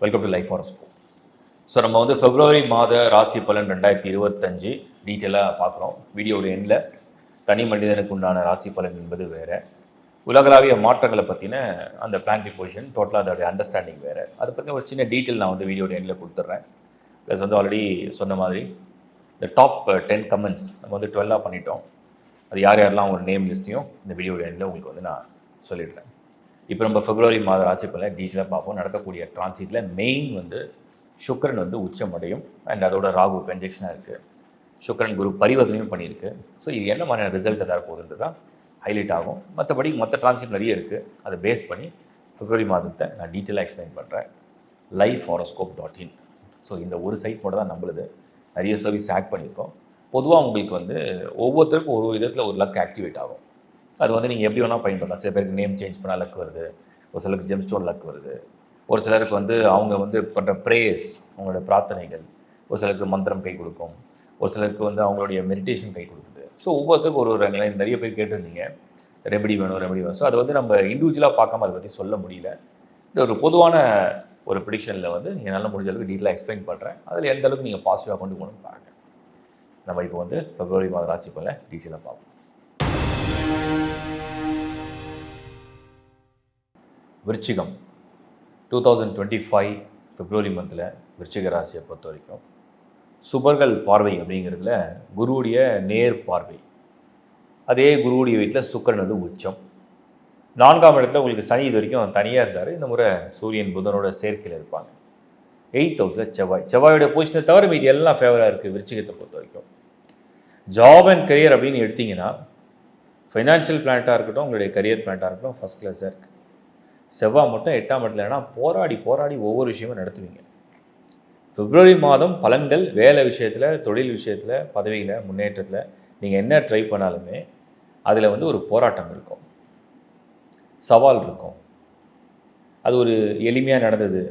Welcome to life horoscope. So நம்ம வந்து பிப்ரவரி மாத ராசி பலன் 2025 டீட்டெயிலாக பார்க்குறோம். வீடியோட எண்டில் தனி மனிதனுக்கு உண்டான ராசி பலன் என்பது வேறு, உலகளாவிய மாற்றங்களை பற்றின அந்த பிளானரி பொசிஷன் டோட்டலாக அதோடைய அண்டர்ஸ்டாண்டிங் வேறு. அதை பற்றின ஒரு சின்ன டீட்டெயில் நான் வந்து வீடியோட எண்டில் கொடுத்துட்றேன். ப்ளஸ் வந்து ஆல்ரெடி சொன்ன மாதிரி இந்த டாப் 10 கமெண்ட்ஸ் நம்ம வந்து 12 பண்ணிட்டோம். அது யார் யாரெல்லாம் ஒரு நேம் லிஸ்ட்டையும் இந்த வீடியோட எண்டில் உங்களுக்கு வந்து நான் சொல்லிடுறேன். இப்போ நம்ம பிப்ரவரி மாத ராசி பலன் டீட்டெயிலாக பார்ப்போம். நடக்கக்கூடிய டிரான்சிட்டில் மெயின் வந்து சுக்கிரன் வந்து உச்சமடையும் அண்ட் அதோட ராகு கன்ஜெக்ஷனாக இருக்குது. சுக்கிரன் குரு பரிவர்த்தனையும் பண்ணியிருக்கு. ஸோ இது என்ன மாதிரியான ரிசல்ட் தரப்போகுதுன்றது தான் ஹைலைட் ஆகும். மற்றபடி மற்ற டிரான்சிட் நிறைய இருக்குது. அதை பேஸ் பண்ணி பிப்ரவரி மாதத்தை நான் டீட்டெயிலாக எக்ஸ்பிளைன் பண்ணுறேன். lifehoroscope.in. ஸோ இந்த ஒரு சைட் மட்டும் தான் நம்மளுது. நிறைய சர்வீஸ் ஆட் பண்ணியிருக்கோம். பொதுவாக உங்களுக்கு வந்து ஒவ்வொருத்தருக்கும் ஒரு விதத்தில் ஒரு லக் ஆக்டிவேட் ஆகும். அது வந்து நீங்கள் எப்படி வேணால் பயன்படலாம். சில பேருக்கு நேம் சேஞ்ச் பண்ணால் லக் வருது, ஒரு சிலருக்கு ஜெம் ஸ்டோன் லக் வருது, ஒரு சிலருக்கு வந்து அவங்க வந்து பண்ணுற ப்ரேயர்ஸ், அவங்களோட பிரார்த்தனைகள், ஒரு சிலருக்கு மந்திரம் கை கொடுக்கும், ஒரு சிலருக்கு வந்து அவங்களுடைய மெடிடேஷன் கை கொடுக்குது. ஸோ ஒவ்வொருத்தருக்கும் ஒரு நிறைய பேர் கேட்டிருந்தீங்க ரெமெடி வேணும். ஸோ அதை வந்து நம்ம இண்டிவிஜுவலாக பார்க்காம அதை பற்றி சொல்ல முடியல. இந்த ஒரு பொதுவான ஒரு ப்ரிடிக்ஷனில் வந்து என்னால் முடிஞ்ச அளவுக்கு டீட்டெயிலாக எக்ஸ்பிளைன் பண்ணுறேன். அதில் எந்த அளவுக்கு நீங்கள் பாசிட்டிவாக கொண்டு போகணும்னு பாருங்கள். நம்ம இப்போ வந்து பிப்ரவரி மாத ராசி பலன் டீட்டெயிலாக பார்ப்போம். விருச்சிகம் 2025 பிப்ரவரி மந்தில் விருச்சிக ராசியை பொறுத்த வரைக்கும் சுபர்கள் பார்வை அப்படிங்கிறதுல குருவுடைய நேர் பார்வை. அதே குருவுடைய வீட்டில் சுக்கிரன் வந்து உச்சம். 4ஆம் இடத்துல உங்களுக்கு சனி இது வரைக்கும் தனியாக இருந்தார். இந்த முறை சூரியன் புதனோட சேர்க்கையில் இருப்பாங்க. 8th ஹவுஸில் செவ்வாயோட பொசிஷனை தவிர மீதி எல்லாம் ஃபேவராக இருக்குது விருச்சிகத்தை பொறுத்த வரைக்கும். ஜாப் அண்ட் கரியர் அப்படின்னு எடுத்திங்கன்னா ஃபைனான்ஷியல் பிளானட்டாக இருக்கட்டும், உங்களுடைய கரியர் பிளானட்டாக இருக்கட்டும் ஃபஸ்ட் கிளாஸாக இருக்குது. செவ்வாய் மட்டும் 8ஆம் இடத்துல ஏன்னா போராடி ஒவ்வொரு விஷயமும் நடத்துவீங்க. பிப்ரவரி மாதம் பலன்கள் வேலை விஷயத்தில், தொழில் விஷயத்தில், பதவியில், முன்னேற்றத்தில் நீங்கள் என்ன ட்ரை பண்ணாலுமே அதில் வந்து ஒரு போராட்டம் இருக்கும், சவால் இருக்கும். அது ஒரு எளிமையாக நடந்தது,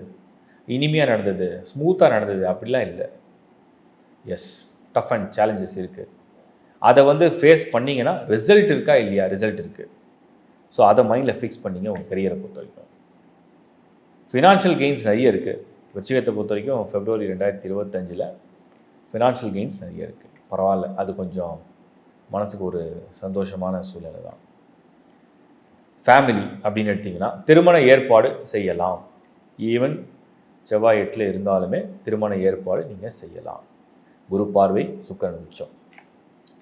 இனிமையாக நடந்தது, ஸ்மூத்தாக நடந்தது அப்படிலாம் இல்லை. எஸ், டஃப் அண்ட் சேலஞ்சஸ் இருக்குது. அதை வந்து ஃபேஸ் பண்ணிங்கன்னா ரிசல்ட் இருக்கா இல்லையா? ரிசல்ட் இருக்குது. ஸோ அதை மைண்டில் ஃபிக்ஸ் பண்ணிங்க உங்கள் கரியரை பொறுத்த வரைக்கும். ஃபினான்ஷியல் கெயின்ஸ் நிறைய இருக்குது. விருச்சிகத்தை பொறுத்த வரைக்கும் பிப்ரவரி 2025 ஃபினான்ஷியல் கெயின்ஸ் நிறைய இருக்குது. பரவாயில்ல, அது கொஞ்சம் மனசுக்கு ஒரு சந்தோஷமான சூழ்நிலை தான். ஃபேமிலி அப்படின்னு எடுத்திங்கன்னா திருமண ஏற்பாடு செய்யலாம். ஈவன் செவ்வாய் 8ல் இருந்தாலுமே திருமண ஏற்பாடு நீங்கள் செய்யலாம். குரு பார்வை, சுக்கிரன் உச்சம்.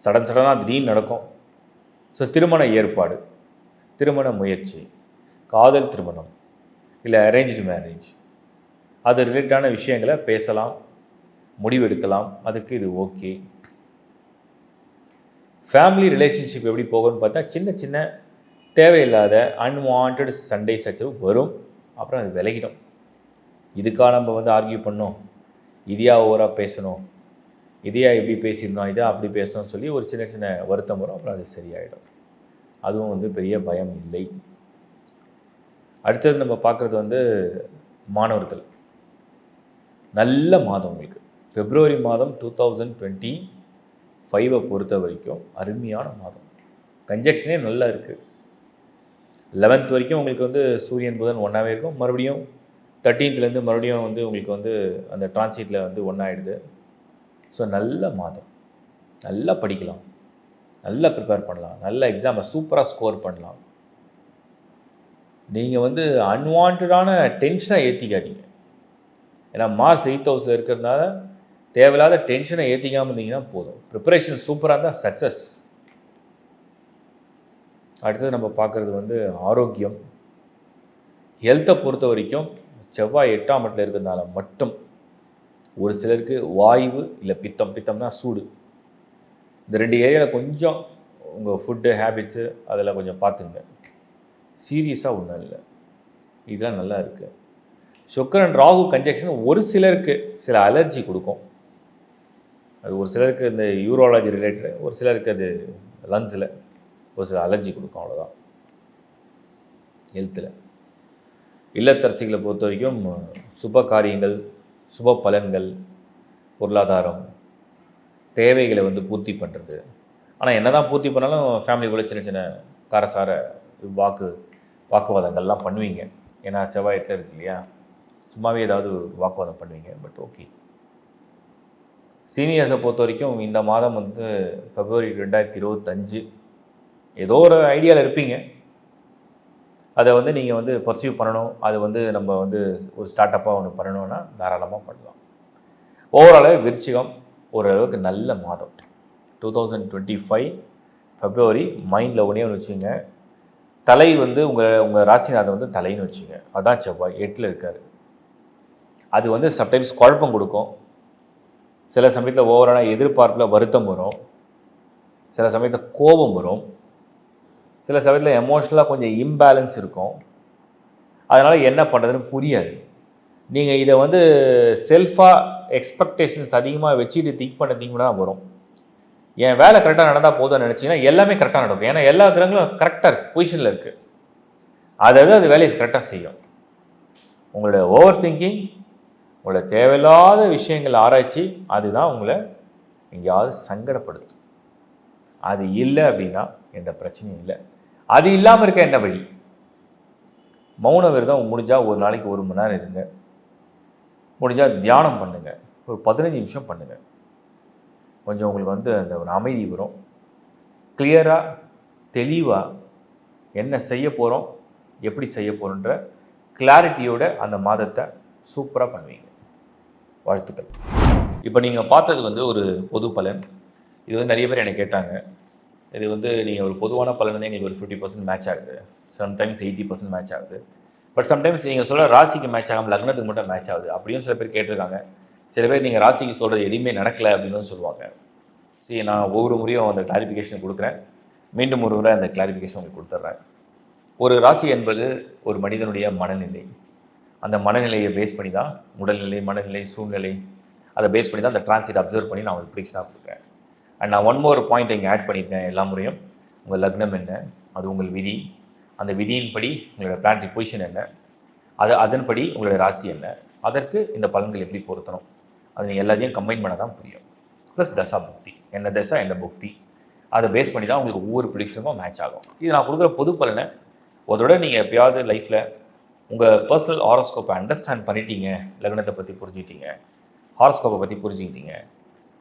சடனாக திடீர்னு நடக்கும். ஸோ திருமண ஏற்பாடு, திருமண முயற்சி, காதல் திருமணம் இல்லை அரேஞ்ச்டு மேரேஜ், அது ரிலேட்டடான விஷயங்களை பேசலாம், முடிவெடுக்கலாம். அதுக்கு இது ஓகே. ஃபேமிலி ரிலேஷன்ஷிப் எப்படி போகும்னு பார்த்தா சின்ன சின்ன தேவையில்லாத அன்வான்ட் சண்டை சச்சரவு வரும். அப்புறம் அது விலகிடும். இதுக்காக நம்ம வந்து ஆர்கியூ பண்ணோம், இதையா ஓவராக பேசணும், இதையா இப்படி பேசியிருந்தோம், இதை அப்படி பேசணும்னு சொல்லி ஒரு சின்ன சின்ன வருத்தம் வரும். அப்புறம் அது சரியாயிடும். அதுவும் வந்து பெரிய பயம் இல்லை. அடுத்தது நம்ம பார்க்குறது வந்து மாணவர்கள். நல்ல மாதம் உங்களுக்கு பிப்ரவரி மாதம் 2025 பொறுத்த வரைக்கும் அருமையான மாதம். கன்ஜெக்ஷனே நல்லா இருக்குது. 11th வரைக்கும் உங்களுக்கு வந்து சூரியன் புதன் ஒன்றாவே இருக்கும். மறுபடியும் 13th மறுபடியும் வந்து உங்களுக்கு வந்து அந்த டிரான்சிட்டில் வந்து ஒன்றாயிடுது. ஸோ நல்ல மாதம், நல்லா படிக்கலாம், நல்லா ப்ரிப்பேர் பண்ணலாம், நல்ல எக்ஸாமை சூப்பராக ஸ்கோர் பண்ணலாம். நீங்கள் வந்து அன்வான்டான டென்ஷனாக ஏற்றிக்காதீங்க. ஏன்னா மார்ச் 8th ஹவுஸில் இருக்கிறதுனால தேவையில்லாத டென்ஷனை ஏற்றிக்காமல் இருந்தீங்கன்னா போதும். ப்ரிப்பரேஷன் சூப்பராக இருந்தால் சக்ஸஸ். அடுத்தது நம்ம பார்க்குறது வந்து ஆரோக்கியம். ஹெல்த்தை பொறுத்த வரைக்கும் செவ்வாய் 8ஆம் இடத்துல இருக்கிறதுனால மட்டும் ஒரு சிலருக்கு வாய்வு இல்லை பித்தம்னா சூடு, இந்த 2 ஏரியாவில் கொஞ்சம் உங்கள் ஃபுட்டு ஹேபிட்ஸு அதெல்லாம் கொஞ்சம் பார்த்துங்க. சீரியஸாக ஒன்றும் இல்லை, இதெல்லாம் நல்லா இருக்குது. சுக்கிரன் ராகு கன்ஜெக்ஷன் ஒரு சிலருக்கு சில அலர்ஜி கொடுக்கும். அது ஒரு சிலருக்கு இந்த யூரோலஜி ரிலேட்டடு, ஒரு சிலருக்கு அது லங்ஸில் ஒரு சில அலர்ஜி கொடுக்கும். அவ்வளோதான். ஹெல்த்தில் இல்லத்தரசிகளை பொறுத்த வரைக்கும் சுப காரியங்கள், சுப பலன்கள், பொருளாதாரம் தேவைகளை வந்து பூர்த்தி பண்ணுறது. ஆனால் என்ன தான் பூர்த்தி பண்ணாலும் ஃபேமிலிக்குள்ளே சின்ன சின்ன காரசார வாக்குவாதங்கள்லாம் பண்ணுவீங்க. ஏன்னா செவ்வாய் 8ல் இருக்கு இல்லையா? சும்மாவே ஏதாவது வாக்குவாதம் பண்ணுவீங்க. But okay. சீனியர்ஸை பொறுத்த வரைக்கும் இந்த மாதம் வந்து February 2025 ஏதோ ஒரு ஐடியாவில் இருப்பீங்க. அதை வந்து நீங்கள் வந்து பர்சீவ் பண்ணணும். அது வந்து நம்ம வந்து ஒரு ஸ்டார்ட் அப்பாக ஒன்று பண்ணணும்னா தாராளமாக பண்ணலாம். ஓவராலாக விருச்சிகம் ஓரளவுக்கு நல்ல மாதம். 2025 February மைண்டில் ஒன்றே ஒன்று வச்சுங்க. தலை வந்து உங்கள் ராசிநாதன் வந்து தலைன்னு வச்சுங்க. அதான் செவ்வாய் 8ல் இருக்கார். அது வந்து சம்டைம்ஸ் குழப்பம் கொடுக்கும். சில சமயத்தில் ஓவரான எதிர்பார்ப்பில் வருத்தம் வரும். சில சமயத்தில் கோபம் வரும். சில சமயத்தில் எமோஷ்னலாக கொஞ்சம் இம்பேலன்ஸ் இருக்கும். அதனால் என்ன பண்ணுறதுன்னு புரியாது. நீங்கள் இதை வந்து செல்ஃபாக எக்ஸ்பெக்டேஷன்ஸ் அதிகமாக வச்சுட்டு திங்க் பண்ண தான் வரும். என் வேலை கரெக்டாக நடந்தால் போதும்னு நினச்சிங்கன்னா எல்லாமே கரெக்டாக நடக்கும். ஏன்னா எல்லா கிரகங்களும் கரெக்டாக இருக்குது, பொசிஷனில் இருக்குது. அதாவது அது வேலையை கரெக்டாக செய்யும். உங்களுடைய ஓவர் திங்கிங், உங்களோட தேவையில்லாத விஷயங்கள் ஆராய்ச்சி, அதுதான் உங்களை எங்கேயாவது சங்கடப்படுத்தும். அது இல்லை அப்படின்னா எந்த பிரச்சனையும் இல்லை. அது இல்லாமல் இருக்க என்ன வழி? மௌன விரதம் முடிஞ்சால் ஒரு நாளைக்கு 1 மணி நேரம் இருங்க. முடிஞ்சால் தியானம் பண்ணுங்கள். ஒரு 15 நிமிஷம் பண்ணுங்கள். கொஞ்சம் உங்களுக்கு வந்து அந்த ஒரு அமைதி வரும். கிளியராக தெளிவாக என்ன செய்ய போகிறோம், எப்படி செய்ய போகிறோன்ற கிளாரிட்டியோட அந்த மாதத்தை சூப்பராக பண்ணுவீங்க. வாழ்த்துக்கள். இப்போ நீங்கள் பார்த்தது வந்து ஒரு பொது பலன். இது வந்து நிறைய பேர் என்னை கேட்டாங்க. இது வந்து நீங்கள் ஒரு பொதுவான பலன் வந்து எங்களுக்கு ஒரு 50% மேட்ச் ஆகுது, சம்டைம்ஸ் 80% மேட்ச் ஆகுது. பட் சம்டைம்ஸ் நீங்கள் சொல்கிற ராசிக்கு மேட்ச் ஆகாமல் லக்னத்துக்கு மட்டும் மேட்ச் ஆகுது அப்படியும் சில பேர் கேட்டிருக்காங்க. சில பேர் நீங்கள் ராசிக்கு சொல்கிறது எதுவுமே நடக்கலை அப்படின்னு சொல்லுவாங்க. சரி, நான் ஒவ்வொரு முறையும் அந்த கிளாரிஃபிகேஷன் கொடுக்குறேன். மீண்டும் ஒரு முறை அந்த கிளாரிஃபிகேஷன் உங்களுக்கு கொடுத்துட்றேன். ஒரு ராசி என்பது ஒரு மனிதனுடைய மனநிலை. அந்த மனநிலையை பேஸ் பண்ணி தான் உடல்நிலை, மனநிலை, சூழ்நிலை, அதை பேஸ் பண்ணி தான் அந்த டிரான்சிட் அப்சர்வ் பண்ணி நான் ஒரு ப்ரிடிக்ஷனாக கொடுக்குறேன். அண்ட் நான் 1 more பாயிண்ட் இங்கே ஆட் பண்ணியிருக்கேன். எல்லா முறையும் உங்கள் லக்னம் என்ன, அது உங்கள் விதி, அந்த விதியின்படி உங்களோட பிளானட்டரி பொசிஷன் என்ன, அதன்படி உங்களோட ராசி என்ன, அதற்கு இந்த பலன்கள் எப்படி பொருத்தணும், அது நீங்கள் எல்லாத்தையும் கம்பைன் பண்ண தான் புரியும். ப்ளஸ் தசா புக்தி, என்ன தசா என்ன புக்தி, அதை பேஸ் பண்ணி தான் உங்களுக்கு ஒவ்வொரு ப்ரிடிக்ஷனுக்கும் மேட்ச் ஆகும். இது நான் கொடுக்குற பொது பலனை அதோட நீங்கள் எப்பயாவது லைஃப்பில் உங்கள் பர்சனல் ஹாரோஸ்கோப்பை அண்டர்ஸ்டாண்ட் பண்ணிட்டீங்க, லக்னத்தை பற்றி புரிஞ்சுக்கிட்டீங்க, ஹாரோஸ்கோப்பை பற்றி புரிஞ்சுக்கிட்டீங்க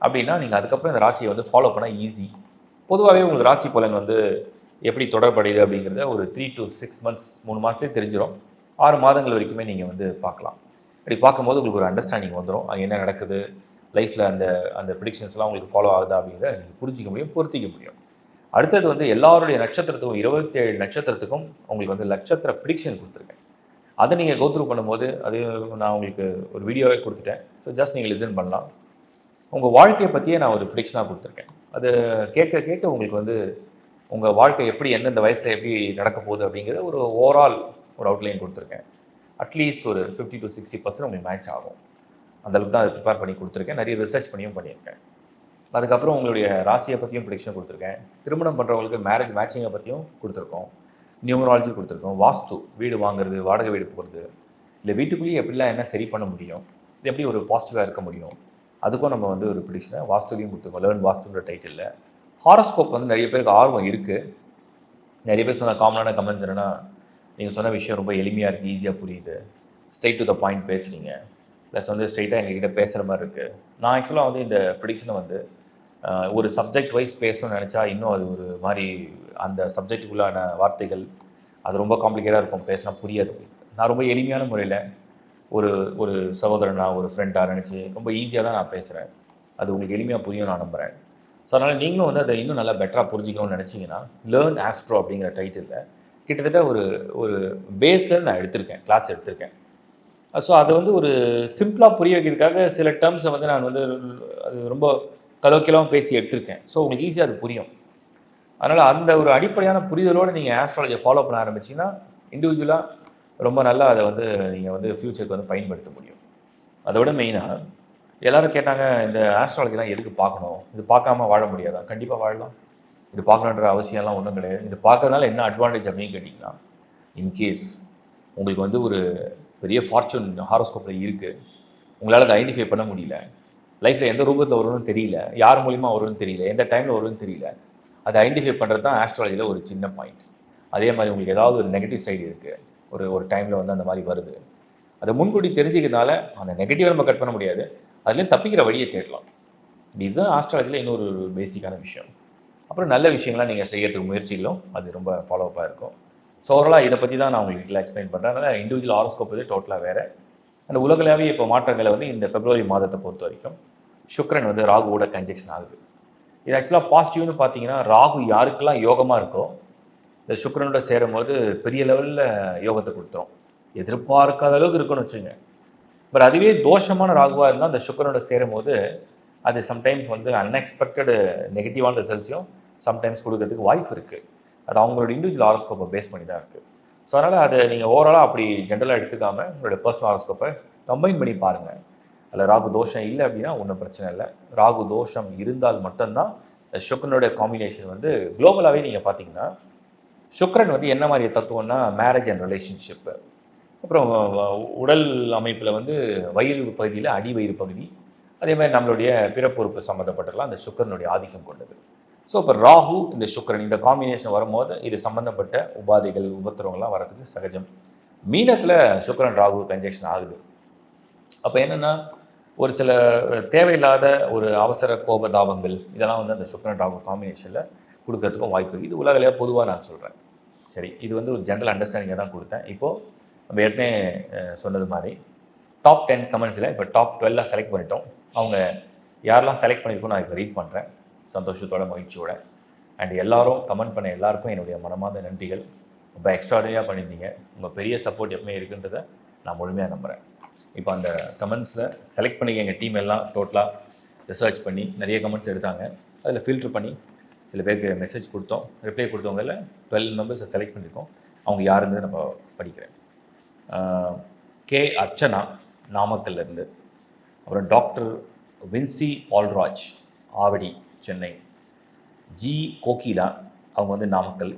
அப்படின்னா நீங்கள் அதுக்கப்புறம் இந்த ராசியை வந்து ஃபாலோ பண்ண ஈஸி. பொதுவாகவே உங்களுக்கு ராசி பலன் வந்து எப்படி தொடர்படையுது அப்படிங்கிறத ஒரு 3 to 6 months 3 மாதத்துலேயே தெரிஞ்சிடும். 6 மாதங்கள் வரைக்குமே நீங்கள் வந்து பார்க்கலாம். அப்படி பார்க்கும்போது உங்களுக்கு ஒரு அண்டர்ஸ்டாண்டிங் வந்துடும். அது என்ன நடக்குது லைஃப்பில், அந்த ப்ரிடிக்ஷன்ஸ்லாம் உங்களுக்கு ஃபாலோ ஆகுதா அப்படிங்கிறத நீங்கள் புரிஞ்சிக்க முடியும், பொருத்திக்க முடியும். அடுத்தது வந்து எல்லாருடைய நட்சத்திரத்துக்கும் 27 நட்சத்திரத்துக்கும் உங்களுக்கு வந்து நட்சத்திர ப்ரிடிக்ஷன் கொடுத்துருக்கேன். அதை நீங்கள் கோத்ரூ பண்ணும்போது அது நான் உங்களுக்கு ஒரு வீடியோவே கொடுத்துட்டேன். ஸோ ஜஸ்ட் நீங்கள் லிசன் பண்ணலாம். உங்கள் வாழ்க்கையை பற்றியே நான் ஒரு ப்ரிடிக்ஷனாக கொடுத்துருக்கேன். அது கேட்க கேட்க உங்களுக்கு வந்து உங்கள் வாழ்க்கை எப்படி எந்தெந்த வயசில் எப்படி நடக்க போகுது அப்படிங்கிறத ஒரு ஓவரால் ஒரு அவுட்லைன் கொடுத்துருக்கேன். அட்லீஸ்ட் ஒரு 50 to 60% உங்களுக்கு மேட்ச் ஆகும். அந்தளவுக்கு தான் அதை ப்ரிப்பேர் பண்ணி கொடுத்துருக்கேன். நிறைய ரிசர்ச் பண்ணியும் பண்ணியிருக்கேன். அதுக்கப்புறம் உங்களுடைய ராசியை பற்றியும் ப்ரிடிக்ஷன் கொடுத்துருக்கேன். திருமணம் பண்ணுறவங்களுக்கு மேரேஜ் மேட்சிங்கை பற்றியும் கொடுத்துருக்கோம். நியூமராலஜி கொடுத்துருக்கோம். வாஸ்து, வீடு வாங்குறது, வாடகை வீடு போகிறது, இல்லை வீட்டுக்குள்ளேயே எப்படிலாம் என்ன சரி பண்ண முடியும், இது எப்படி ஒரு பாசிட்டிவாக இருக்க முடியும், அதுக்கும் நம்ம வந்து ஒரு ப்ரிடிக்ஷனை வாஸ்துலையும் கொடுத்துருக்கோம். லேர்ன் வாஸ்துன்ற டைட்டிலில். ஹாரோஸ்கோப் வந்து நிறைய பேருக்கு ஆர்வம் இருக்குது. நிறைய பேர் சொன்ன காமனான கமெண்ட்ஸ் என்னென்னா, நீங்கள் சொன்ன விஷயம் ரொம்ப எளிமையாக இருக்குது, ஈஸியாக புரியுது, ஸ்ட்ரெயிட் டு த பாயிண்ட் பேசுகிறீங்க, ப்ளஸ் வந்து ஸ்ட்ரெயிட்டாக எங்ககிட்ட பேசுகிற மாதிரி இருக்குது. நான் ஆக்சுவலாக வந்து இந்த ப்ரிடிக்ஷனை வந்து ஒரு சப்ஜெக்ட் வைஸ் பேசணும்னு நினச்சா இன்னும் அது ஒரு மாதிரி அந்த சப்ஜெக்டுக்குள்ளான வார்த்தைகள் அது ரொம்ப காம்ப்ளிகேட்டாக இருக்கும், பேசினா புரியாது. நான் ரொம்ப எளிமையான முறையில் ஒரு சகோதரனாக, ஒரு ஃப்ரெண்டாக நினச்சி ரொம்ப ஈஸியாக தான் நான் பேசுகிறேன். அது உங்களுக்கு எளிமையாக புரியும் நான் நம்புகிறேன். ஸோ அதனால் நீங்களும் வந்து அதை இன்னும் நல்லா பெட்டராக புரிஞ்சிக்கணும்னு நினச்சிங்கன்னா, லேர்ன் ஆஸ்ட்ரோ அப்படிங்கிற டைட்டிலில் கிட்டத்தட்ட ஒரு பேஸில் நான் எடுத்திருக்கேன், கிளாஸ் எடுத்திருக்கேன். ஸோ அதை வந்து ஒரு சிம்பிளாக புரிய வைக்கிறதுக்காக சில டேர்ம்ஸை வந்து நான் வந்து அது ரொம்ப கலோக்கியலாகவும் பேசி எடுத்திருக்கேன். ஸோ உங்களுக்கு ஈஸியாக அது புரியும். அதனால் அந்த ஒரு அடிப்படையான புரிதலோடு நீங்கள் ஆஸ்ட்ராலஜியை ஃபாலோ பண்ண ஆரம்பிச்சிங்கன்னா இண்டிவிஜுவலாக ரொம்ப நல்லா அதை வந்து நீங்கள் வந்து ஃப்யூச்சருக்கு வந்து பயன்படுத்த முடியும். அதோட மெயினாக எல்லோரும் கேட்டாங்க, இந்த ஆஸ்ட்ராலஜிலாம் எதுக்கு பார்க்கணும், இது பார்க்காம வாழ முடியாதா? கண்டிப்பாக வாழலாம். இது பார்க்கணுன்ற அவசியம்லாம் ஒன்றும் கிடையாது. இது பார்க்கறதுனால என்ன அட்வான்டேஜ் அப்படின்னு கேட்டிங்கன்னா, இன்கேஸ் உங்களுக்கு வந்து ஒரு பெரிய ஃபார்ச்சூன் ஹாரோஸ்கோப்பில் இருக்குது, உங்களால் அதை ஐடென்டிஃபை பண்ண முடியல, லைஃப்பில் எந்த ரூபத்தில் வரும்னு தெரியல, யார் மூலிமா வரும்னு தெரியல, எந்த டைமில் வரும்னு தெரியல, அதை ஐடென்டிஃபை பண்ணுறது தான் ஆஸ்ட்ராலஜியில் ஒரு சின்ன பாயிண்ட். அதே மாதிரி உங்களுக்கு ஏதாவது ஒரு நெகட்டிவ் சைடு இருக்குது, ஒரு டைமில் வந்து அந்த மாதிரி வருது, அதை முன்கூட்டி தெரிஞ்சுக்கிறதுனால அந்த நெகட்டிவாக நம்ம கட் பண்ண முடியாது, அதுலேயும் தப்பிக்கிற வழியை தேடலாம். இதுதான் ஆஸ்ட்ராலஜியில் இன்னொரு பேசிக்கான விஷயம். அப்புறம் நல்ல விஷயங்கள்லாம் நீங்கள் செய்யறதுக்கு முயற்சிகளும் அது ரொம்ப ஃபாலோஅப்பாக இருக்கும். ஸோ ஓவராலாக இதை பற்றி தான் நான் உங்களுக்கு டீட்டெயிலாக எக்ஸ்பிளைன் பண்ணுறேன். அதனால் இண்டிவிஜுவல் ஹாரோஸ்கோப் வந்து டோட்டலாக வேறு. அந்த உலகளாவிய இப்போ மாற்றங்களை வந்து இந்த பிப்ரவரி மாதத்தை பொறுத்த வரைக்கும் சுக்கிரன் வந்து ராகுவோட கன்ஜெக்ஷன் ஆகுது. இது ஆக்சுவலாக பாசிட்டிவ்னு பார்த்தீங்கன்னா, ராகு யாருக்கெல்லாம் யோகமாக இருக்கோ இந்த சுக்கிரனோட சேரும்போது பெரிய லெவலில் யோகத்தை கொடுத்துரும். எதிர்பார்க்காத அளவுக்கு இருக்குன்னு வச்சுங்க. பட் அதுவே தோஷமான ராகுவாக இருந்தால் அந்த சுக்கிரனோட சேரும்போது அது சம்டைம்ஸ் வந்து அன்எக்ஸ்பெக்டடு நெகட்டிவான ரிசல்ட்ஸையும் சம்டைம்ஸ் கொடுக்கறதுக்கு வாய்ப்பு இருக்குது. அது அவங்களோட இண்டிவிஜுவல் ஹாரோஸ்கோப்பை பேஸ் பண்ணி தான் இருக்குது. ஸோ அதனால் அதை நீங்கள் ஓவராலாக அப்படி ஜென்ரலாக எடுத்துக்காமல் உங்களோட பர்சனல் ஹாரோஸ்கோப்பை கம்பைன் பண்ணி பாருங்கள். அதில் ராகு தோஷம் இல்லை அப்படின்னா ஒன்றும் பிரச்சனை இல்லை. ராகு தோஷம் இருந்தால் மட்டும்தான் சுக்கிரனுடைய காம்பினேஷன் வந்து குளோபலாகவே நீங்கள் பார்த்தீங்கன்னா சுக்கிரன் வந்து என்ன மாதிரி தத்துவம்னா மேரேஜ் அண்ட் ரிலேஷன்ஷிப்பு, அப்புறம் உடல் அமைப்பில் வந்து வயிறு பகுதியில் அடி வயிறு பகுதி, அதே மாதிரி நம்மளுடைய பிறப்புறுப்பு சம்மந்தப்பட்டலாம் அந்த சுக்கிரனுடைய ஆதிக்கம் கொண்டது. ஸோ இப்போ ராகு இந்த சுக்கிரன் இந்த காம்பினேஷன் வரும்போது இது சம்மந்தப்பட்ட உபாதைகள் உபத்திரவங்கள்லாம் வரதுக்கு சகஜம். மீனத்தில் சுக்கிரன் ராகு கன்ஜெக்ஷன் ஆகுது. அப்போ என்னென்னா ஒரு சில தேவையில்லாத ஒரு அவசர கோபதாபங்கள் இதெல்லாம் வந்து அந்த சுக்கிரன் ராகு காம்பினேஷனில் கொடுக்கறதுக்கும் வாய்ப்பு இருக்குது. இது உலகிலேயே பொதுவாக நான் சொல்கிறேன். சரி, இது வந்து ஒரு ஜென்ரல் அண்டர்ஸ்டாண்டிங்கை தான் கொடுத்தேன். இப்போது நம்ம ஏற்கனவே சொன்னது மாதிரி டாப் 10 கமெண்ட்ஸில் இப்போ டாப் 12 செலக்ட் பண்ணிட்டோம். அவங்க யாரெல்லாம் செலக்ட் பண்ணியிருக்கோம் நான் இப்போ ரீட் பண்ணுறேன் சந்தோஷத்தோட மகிழ்ச்சியோட. அண்ட் எல்லாரும் கமெண்ட் பண்ண எல்லாருக்கும் என்னுடைய மனமார்ந்த நன்றிகள். ரொம்ப எக்ஸ்ட்ராடனரியாக பண்ணியிருந்தீங்க. உங்கள் பெரிய சப்போர்ட் எப்பவுமே இருக்குன்றதை நான் முழுமையாக நம்புகிறேன். இப்போ அந்த கமெண்ட்ஸில் செலக்ட் பண்ணி எங்கள் டீம் எல்லாம் டோட்டலாக ரிசர்ச் பண்ணி நிறைய கமெண்ட்ஸ் எடுத்தாங்க. அதில் ஃபில்ட்ரு பண்ணி சில பேருக்கு மெசேஜ் கொடுத்தோம். ரிப்ளை கொடுத்தவங்களில் 12 மெம்பர்ஸை செலக்ட் பண்ணியிருக்கோம். அவங்க யாருன்னு நம்ம படிக்கிறேன். கே அர்ச்சனா நாமக்கல்லேருந்து, அப்புறம் டாக்டர் வின்சி பால்ராஜ் ஆவடி சென்னை, ஜி கோகிலா அவங்க வந்து நாமக்கல்,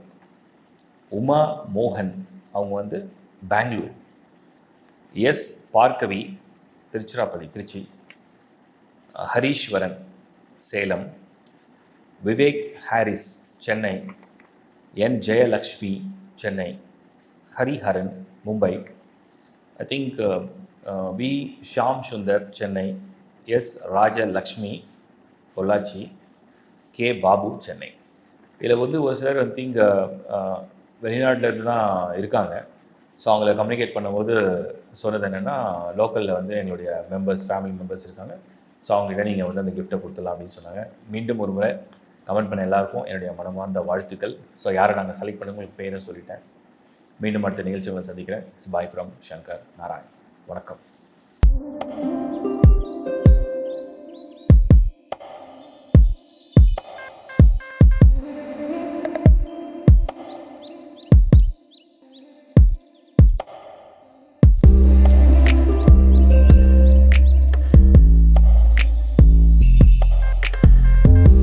உமா மோகன் அவங்க வந்து Bangalore, S Bhargavi Tiruchirappalli Trichy, Hariswaran Salem, Vivek Harris Chennai, N Jayalakshmi Chennai, Hariharan Mumbai, I think V Sham Sundar Chennai, S Rajalakshmi Pollachi, K Babu Chennai. இதில் வந்து ஒரு சிலர் வந்து இங்கே வெளிநாட்டிலேருந்து தான் இருக்காங்க. ஸோ அவங்கள கம்யூனிகேட் பண்ணும்போது சொன்னது என்னென்னா லோக்கலில் வந்து எங்களுடைய மெம்பர்ஸ் ஃபேமிலி மெம்பர்ஸ் இருக்காங்க. ஸோ அவங்ககிட்ட நீங்கள் வந்து அந்த கிஃப்ட்டை கொடுத்துடலாம் அப்படின்னு சொன்னாங்க. மீண்டும் ஒரு முறை கமெண்ட் பண்ண எல்லாருக்கும் என்னுடைய மனமார்ந்த வாழ்த்துக்கள். ஸோ யாரை நாங்கள் செலக்ட் பண்ணி உங்களுக்கு பேரை சொல்லிட்டேன். மீண்டும் அடுத்த நிகழ்ச்சிகளை சந்திக்கிறேன். It's bye from Shankar Narayan. வணக்கம்.